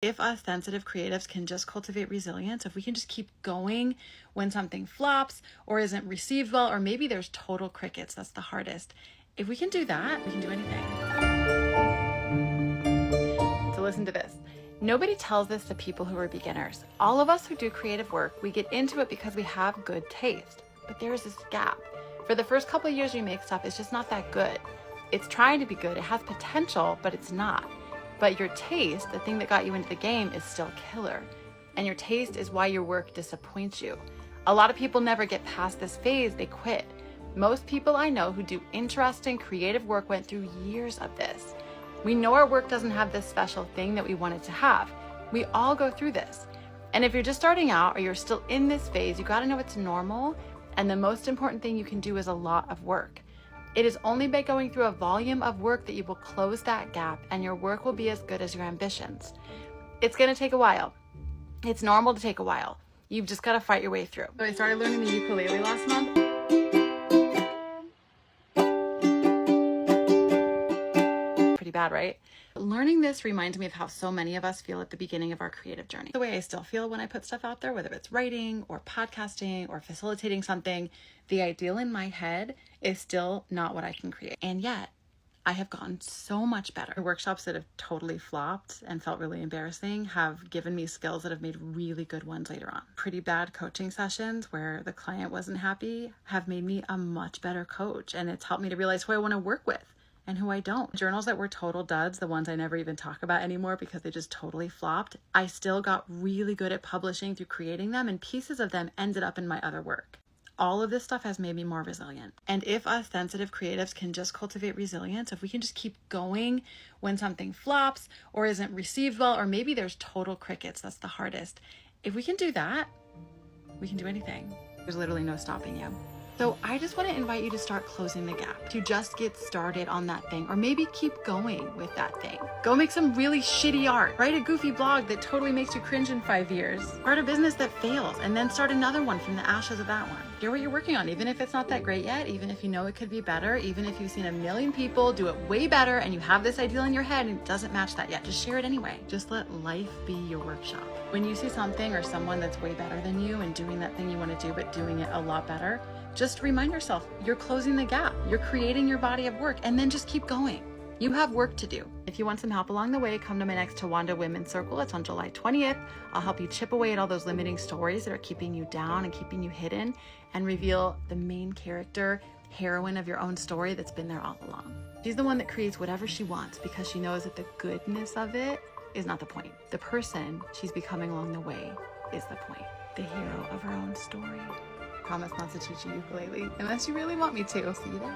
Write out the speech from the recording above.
If us sensitive creatives can just cultivate resilience, if we can just keep going when something flops or isn't received well, or maybe there's total crickets, that's the hardest. If we can do that, we can do anything. So listen to this. Nobody tells this to people who are beginners. All of us who do creative work, we get into it because we have good taste. But there is this gap. For the first couple of years we make stuff, it's just not that good. It's trying to be good. It has potential, but it's not. But your taste, the thing that got you into the game, is still killer. And your taste is why your work disappoints you. A lot of people never get past this phase, they quit. Most people I know who do interesting creative work went through years of this. We know our work doesn't have this special thing that we want it to have. We all go through this. And if you're just starting out or you're still in this phase, you gotta know it's normal. And the most important thing you can do is a lot of work. It is only by going through a volume of work that you will close that gap and your work will be as good as your ambitions. It's gonna take a while. It's normal to take a while. You've just gotta fight your way through. So I started learning the ukulele last month. Pretty bad, right? Learning this reminds me of how so many of us feel at the beginning of our creative journey. The way I still feel when I put stuff out there, whether it's writing or podcasting or facilitating something, the ideal in my head is still not what I can create. And yet, I have gotten so much better. Workshops that have totally flopped and felt really embarrassing have given me skills that have made really good ones later on. Pretty bad coaching sessions where the client wasn't happy have made me a much better coach, and it's helped me to realize who I want to work with and who I don't. Journals that were total duds, the ones I never even talk about anymore because they just totally flopped, I still got really good at publishing through creating them, and pieces of them ended up in my other work. All of this stuff has made me more resilient. And if us sensitive creatives can just cultivate resilience, if we can just keep going when something flops or isn't received well, or maybe there's total crickets, that's the hardest. If we can do that, we can do anything. There's literally no stopping you. So I just want to invite you to start closing the gap, to just get started on that thing, or maybe keep going with that thing. Go make some really shitty art. Write a goofy blog that totally makes you cringe in 5 years. Start a business that fails and then start another one from the ashes of that one. Hear what you're working on, even if it's not that great yet, even if you know it could be better, even if you've seen a million people do it way better and you have this ideal in your head and it doesn't match that yet. Just share it anyway. Just let life be your workshop. When you see something or someone that's way better than you and doing that thing you want to do, but doing it a lot better, just remind yourself, you're closing the gap. You're creating your body of work, and then just keep going. You have work to do. If you want some help along the way, come to my next Tawanda Women's Circle. It's on July 20th. I'll help you chip away at all those limiting stories that are keeping you down and keeping you hidden, and reveal the main character, heroine of your own story that's been there all along. She's the one that creates whatever she wants because she knows that the goodness of it is not the point. The person she's becoming along the way is the point. The hero of her own story. Promise not to teach you ukulele unless you really want me to. See you there.